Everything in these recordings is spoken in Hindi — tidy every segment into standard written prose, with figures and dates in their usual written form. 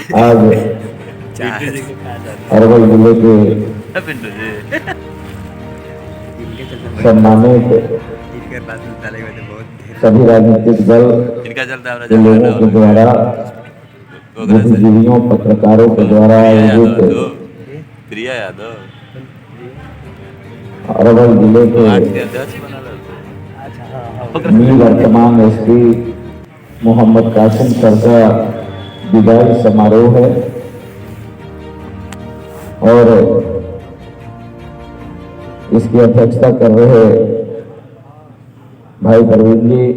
आज अरवल जिले के सम्मानित सभी राजनीतिक दल के लोगों के द्वारा, बुद्धिजीवियों, पत्रकारों के द्वारा आयोजित अरवल जिले के निवर्तमान एसपी मोहम्मद कासिम सर का विदाई समारोह है और इसकी अध्यक्षता कर रहे भाई प्रवीण जी,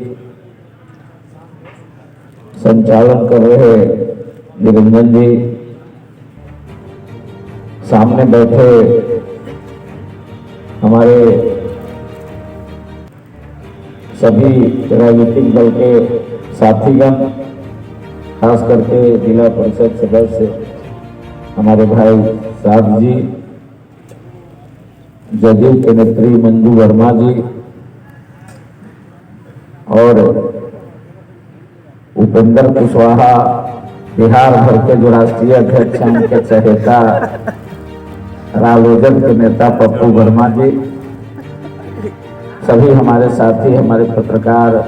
संचालन कर रहे निरंजन जी, सामने बैठे हमारे सभी राजनीतिक दल के साथीगण, खास करके जिला परिषद सदस्य हमारे भाई साहब जी, जदयू के नेत्री मंजू वर्मा जी और उपेंद्र कुशवाहा, बिहार भर के जो राष्ट्रीय अध्यक्ष हैं उनके चहेता रालोजन के नेता पप्पू वर्मा जी, सभी हमारे साथी, हमारे पत्रकार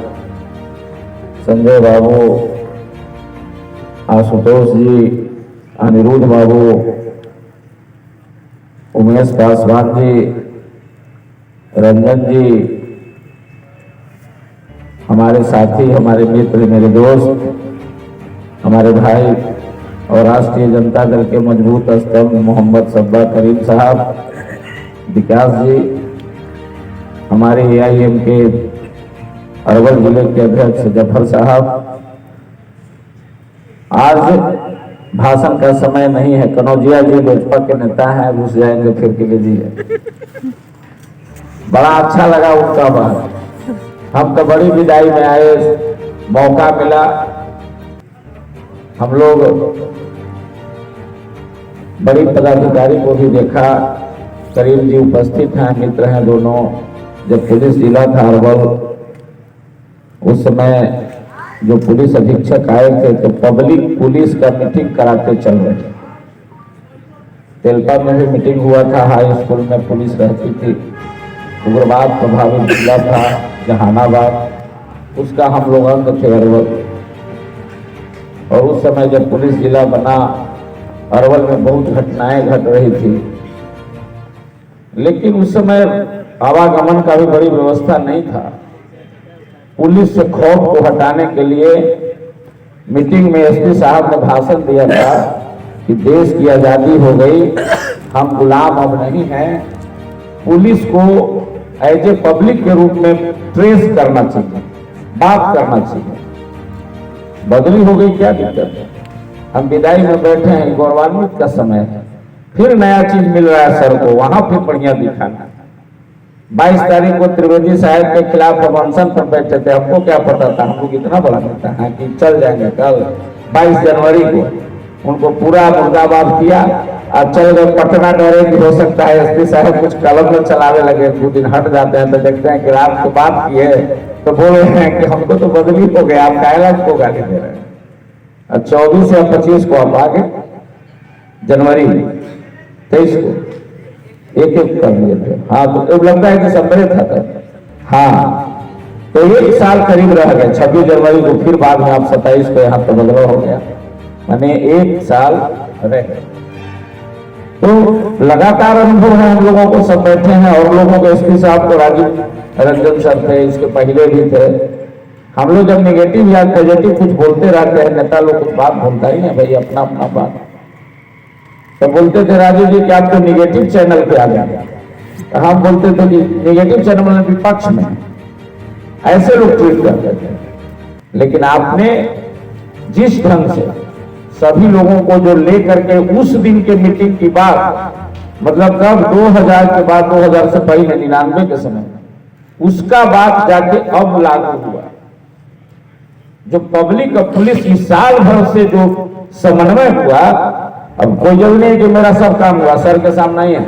संजय बाबू, आशुतोष जी, अनिरुद्ध बाबू, उमेश पासवान जी, रंजन जी, हमारे साथी, हमारे मित्र, मेरे दोस्त, हमारे भाई और राष्ट्रीय जनता दल के मजबूत स्तंभ मोहम्मद सब्बा करीम साहब, विकास जी, हमारे AIM के अरवल जिले के अध्यक्ष जफर साहब। आज भाषण का समय नहीं है। कनौजिया जी लोजपा के नेता हैं, घुस जाएंगे फिर के लिए। बड़ा अच्छा लगा उनका बात। हम तो बड़ी विदाई में आए, मौका मिला, हम लोग बड़ी पदाधिकारी को भी देखा। करीम जी उपस्थित हैं, मित्र हैं दोनों। जब पुलिस जिला था अरवल, उस समय जो पुलिस अधीक्षक आए थे तो पब्लिक पुलिस का मीटिंग कराते चल रहे थे। तेलपा में भी मीटिंग हुआ था, हाई स्कूल में पुलिस रहती थी। उग्रवाद प्रभावित जिला था जहानाबाद, उसका हम लोग अंग थे अरवल। और उस समय जब पुलिस जिला बना, अरवल में बहुत घटनाएं घट रही थी, लेकिन उस समय आवागमन का भी बड़ी व्यवस्था नहीं था। पुलिस से खौफ को हटाने के लिए मीटिंग में एसपी साहब ने भाषण दिया था कि देश की आजादी हो गई, हम गुलाम अब नहीं हैं। पुलिस को एज ए पब्लिक के रूप में ट्रेस करना चाहिए, बात करना चाहिए। बदली हो गई, क्या दिक्कत है? हम विदाई में बैठे हैं, गौरवान्वित का समय है। फिर नया चीज मिल रहा है सर को, वहां फिर बढ़िया दिखाना। 22 तारीख को त्रिवेदी साहब के खिलाफ हम अनशन पर बैठे थे। हमको क्या पता था, हमको कितना बड़ा नेता है कि चल जाएंगे। कल 22 जनवरी को उनको पूरा मुर्दाबाद किया और चल गए पटना। डरे कि हो सकता है एसपी साहब कुछ कलम में चलाने लगे, 2 दिन हट जाते हैं तो देखते हैं कि रात को बात की है तो बोल रहे हैं कि हमको तो बदली हो गया, आप कायला को गाली दे रहे हैं। और 24 या 25 को आप आगे, जनवरी 23 को एक कर लिए थे। हाँ, तो लगता है कि संभले था। हाँ, तो 1 साल करीब रह गए। 26 जनवरी को फिर बाद में आप 27 को यहाँ तबादला हो गया, माने 1 साल रह गए। तो लगातार अनुभव है हम लोगों को, सब बैठे हैं। और लोगों को एसपी साहब को राजीव रंजन सर थे, इसके पहले भी थे। हम लोग जब निगेटिव या पॉजिटिव कुछ बोलते रहते हैं, नेता लोग कुछ बात बोलता ही है भाई, अपना अपना बात। तो बोलते थे राजीव जी कि आप तो निगेटिव चैनल पे आ गए। हम बोलते थे कि निगेटिव चैनल में विपक्ष में, ऐसे लोग ट्वीट करते थे। लेकिन आपने जिस ढंग से सभी लोगों को जो लेकर के उस दिन के मीटिंग की बात, मतलब कब 2000 के बाद, 2000 से पहले 99 के समय, उसका बात जाके अब लागू हुआ। जो पब्लिक और पुलिस की साल भर से जो समन्वय हुआ, अब कोई जरूरी नहीं कि मेरा सब काम हुआ, सर के सामने ही है।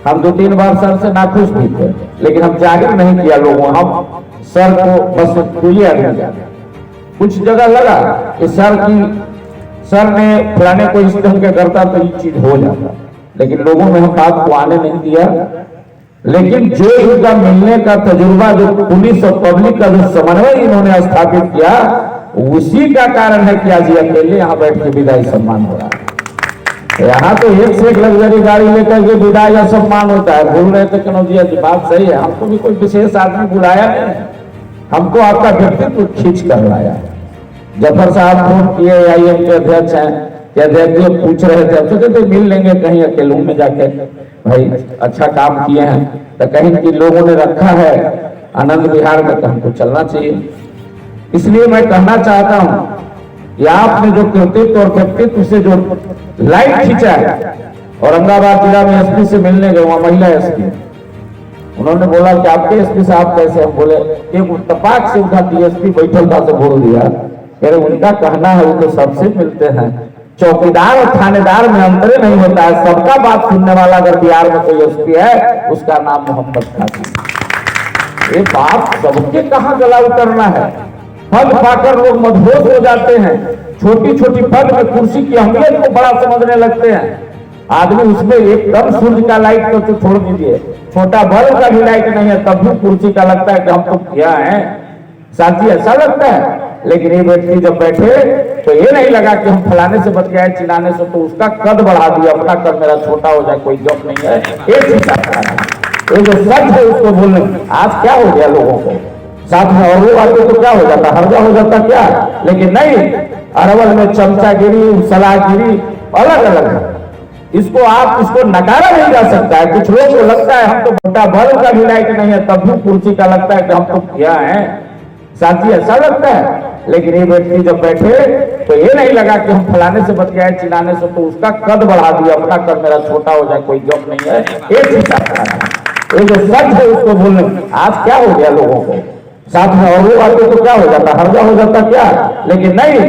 हम 2-3 बार सर से नाखुश भी थे, लेकिन हम जाहिर नहीं किया लोगों। हम सर को बस पूरी आदमी, कुछ जगह लगा कि सर की सर ने फलाने को इस ढंग के करता तो ये चीज हो जाता, लेकिन लोगों में हम बात को आने नहीं दिया। लेकिन जो इनका मिलने का तजुर्बा, जो पुलिस और पब्लिक का जो समन्वय इन्होंने स्थापित किया, उसी का कारण है कि आज ये अकेले यहाँ बैठ के विदाई सम्मान हो रहा है। यहाँ तो एक से एक लग्जरी गाड़ी लेकर के विदाई या सम्मान होता है। बोल रहे थे कनौजिया जी, बात सही है, हमको भी कोई विशेष आदमी बुलाया नहीं, हमको आपका व्यक्तित्व खींच कर लाया। जफर साहब फोन किए, IAM के अध्यक्ष हैं, कि अध्यक्ष जी पूछ रहे थे, सोचे थे मिल लेंगे कहीं अकेले में जाके, भाई अच्छा काम किए हैं, तो कहीं कि लोगों ने रखा है आनंद विहार में, तो हमको चलना चाहिए। इसलिए मैं कहना चाहता हूं कि आपने जो कृतित्व और व्यक्तित्व से जो लाइट खींचा है, औरंगाबाद जिला में SP से मिलने गए, वहां महिला SP, उन्होंने बोला कि आपके SP साहब कैसे, हम बोले एक उत्तपाक से उठा DSP बैठल था तो बोल दिया, अरे उनका कहना है वो तो सबसे मिलते हैं, चौकीदार और थानेदार में अंतर नहीं होता है, सबका बात सुनने वाला अगर बिहार में कोई SP है उसका नाम मोहम्मद कासिम। ये बात सबके कहां गला उतरना है, पद पाकर लोग मदहोश हो जाते हैं, छोटी छोटी पद में कुर्सी की अहमियत को बड़ा समझने लगते हैं। आदमी उसमें एकदम सूर्य का लाइट तो छोड़ दीजिए, छोटा बल्ब का भी लाइट नहीं है, तब भी कुर्सी का लगता है कि हम तो क्या है, साथी ऐसा लगता है। लेकिन ये व्यक्ति जब बैठे तो ये नहीं लगा कि हम फलाने से बच गए, चिल्लाने से, तो उसका कद बढ़ा दिया, अपना कद मेरा छोटा हो जाए, कोई जॉब नहीं है, एक ही ये जो सच है उसको बोलने। आज क्या हो गया लोगों को, साथ में और लोग आते तो क्या हो जाता, हर्जा हो जाता क्या, लेकिन नहीं, अरवल में चमचागिरी, सलाहगिरी अलग अलग है। इसको नकारा नहीं जा सकता है। कुछ लोग को लगता है हम तो छोटा बल्ब का भी लाइट नहीं है, तब भी कुर्सी का लगता है कि हम तो क्या है, साथी ऐसा लगता है। लेकिन ये व्यक्ति जब बैठे तो ये नहीं लगा कि हम फलाने से बच गए, चिल्लाने से, तो उसका कद बढ़ा दिया, अपना कद मेरा छोटा हो जाए, कोई जॉब नहीं है, एक ही साथ ये जो सच है उसको बोलने। आज क्या हो गया लोगों को, साथ में और लोग आते तो क्या हो जाता, हर्जा हो जाता क्या, लेकिन नहीं,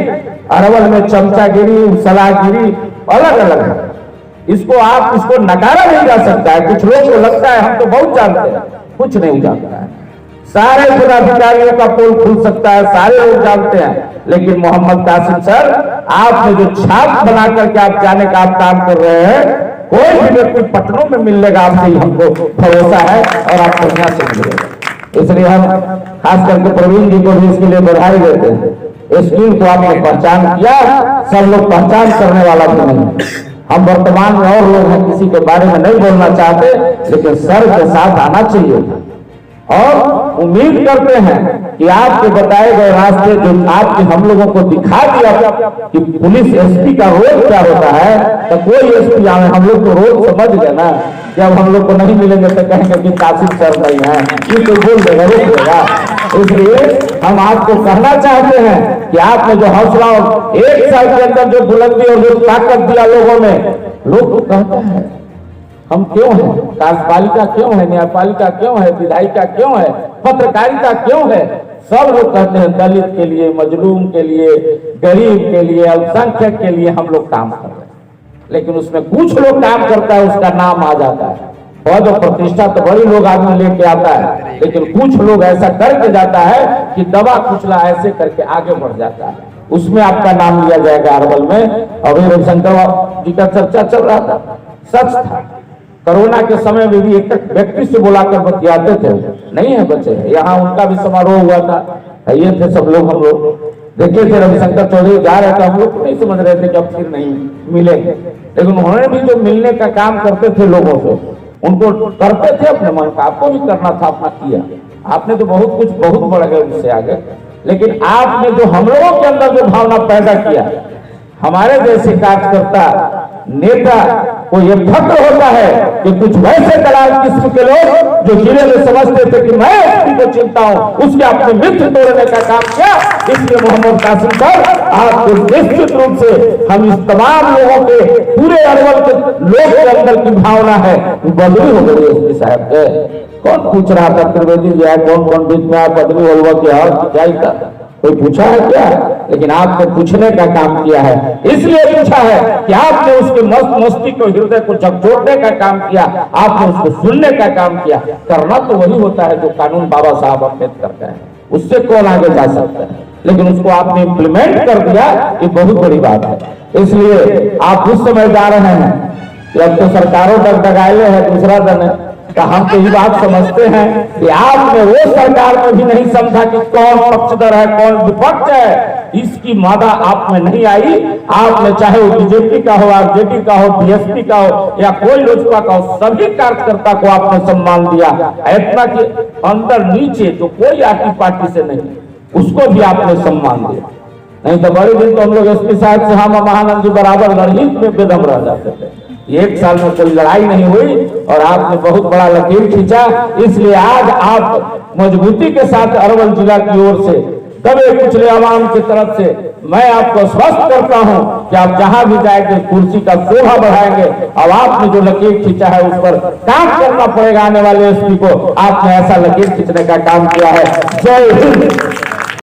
अरवल में चमचागिरी, सलाहगिरी अलग अलग है। इसको नकारा नहीं जा सकता है। कुछ लोग को लगता है हम तो बहुत जानते हैं, कुछ नहीं जानता है। सारे पदाधिकारियों का पोल खुल सकता है, सारे लोग जानते हैं, लेकिन मोहम्मद कासिम सर, आपने जो छाप बना करके आप जाने का आप काम कर रहे हैं, कोई भी व्यक्ति पटनों में मिल लेगा आपसे, ही हमको भरोसा है और आप बढ़िया से मिलेगा। इसलिए हम खास करके प्रवीण जी को भी इसके लिए बधाई देते हैं। इस टीम को आपने पहचान किया, सब लोग पहचान करने वाला भी नहीं। हम वर्तमान में और लोग हैं, किसी के बारे में नहीं बोलना चाहते, लेकिन सर के साथ आना चाहिए और उम्मीद करते हैं कि आपके बताए गए रास्ते जो आपके हम लोगों को दिखा दिया कि पुलिस SP का रोल क्या होता है, तो कोई SP आए, हम लोग को रोल समझ गए ना। जब हम लोग को नहीं मिलेंगे तो कहेंगे कि कासिम सर नहीं है, ये तो बोल देगा, रोक देगा। इसलिए हम आपको कहना चाहते हैं कि आपने जो हौसला और 1 साल के अंदर जो बुलंदी और जो ताकत दिया लोगों में, लोग तो कहते हैं हम क्यों हैं, कार्यपालिका क्यों है, न्यायपालिका क्यों है, विधायिका क्यों है, पत्रकारिता क्यों है। सब लोग कहते हैं दलित के लिए, मजलूम के लिए, गरीब के लिए, अल्पसंख्यक के लिए हम लोग काम कर रहे हैं। लेकिन उसमें कुछ लोग काम करता है, उसका नाम आ जाता है, पद और प्रतिष्ठा तो बड़ी लोग आदमी लेके आता है, लेकिन कुछ लोग ऐसा करके जाता है कि दबा कुचला ऐसे करके आगे बढ़ जाता है, उसमें आपका नाम लिया जाएगा। अरवल में अभी रविशंकर जी का चर्चा चल रहा था, सच था। कोरोना के समय में भी एक व्यक्ति से बुलाकर बतियाते थे, नहीं है बचे, यहाँ उनका भी समारोह हुआ था, ये थे सब लोग, हम लोग देखे थे। रविशंकर चौधरी जा रहे थे, हम लोग नहीं समझ रहे थे कि अब फिर नहीं मिलेंगे, लेकिन उन्होंने भी जो मिलने का काम करते थे लोगों से, उनको करते थे अपने मन का, आपको भी करना था, अपना किया। आपने तो बहुत कुछ बहुत बढ़ गए उससे आगे, लेकिन आपने जो हम लोगों के अंदर जो भावना पैदा किया, हमारे जैसे कार्यकर्ता नेता को ये फक्र होता है कि कुछ वैसे दलाल किस्म के लोग जो जिले में समझते थे कि मैं SP को चिंता हूं, उसके अपने मित्र तोड़ने का काम किया। इसलिए मोहम्मद कासिम साहब, आपको निश्चित रूप से हम इस तमाम लोगों के, पूरे अरवल के लोग के अंदर की भावना है बदली हो गई SP साहब के। कौन पूछ रहा था त्रिवेदी जी है, कौन कौन बीच में पदवी हलवा के हाथ क्या था, कोई पूछा है क्या? लेकिन आपने पूछने का काम किया है, इसलिए पूछा है कि आपने उसके मस्तिष्क को, हृदय को झकझोरने का काम किया, आपने उसको सुनने का काम किया। करना तो वही होता है जो कानून बाबा साहब अम्बेडकर का है, उससे कौन आगे जा सकता है, लेकिन उसको आपने इम्प्लीमेंट कर दिया, ये बहुत बड़ी बात है। इसलिए आप उस समय जा रहे हैं कि अब तो सरकारों तक डगाइले है, दूसरा दिन है। तो हम तो ये बात समझते हैं कि आपने वो सरकार में भी नहीं समझा कि कौन पक्षधर है कौन विपक्ष है, इसकी मादा आप में नहीं आई। आपने चाहे वो बीजेपी का हो, आरजेडी का हो, बीएसपी का हो या कोई लोजपा का हो, सभी कार्यकर्ता को आपने सम्मान दिया। इतना कि अंदर नीचे जो कोई आपकी पार्टी से नहीं, उसको भी आपने सम्मान दिया। नहीं तो बड़े दिन तो हम लोग एसपी साहब से हम महानंद जी बराबर लड़ही में बेदम रह जाते थे। एक साल में कोई लड़ाई नहीं हुई और आपने बहुत बड़ा लकीर खींचा। इसलिए आज आप मजबूती के साथ अरवल जिला की ओर से दबे कुचले आवाम की तरफ से मैं आपको स्वस्थ करता हूं कि आप जहां भी जाएंगे कुर्सी का शोभा बढ़ाएंगे। अब आपने जो लकीर खींचा है उस पर काम करना पड़ेगा। आने वाले एसपी को आपने ऐसा लकीर खींचने का काम किया है। जय हिंद।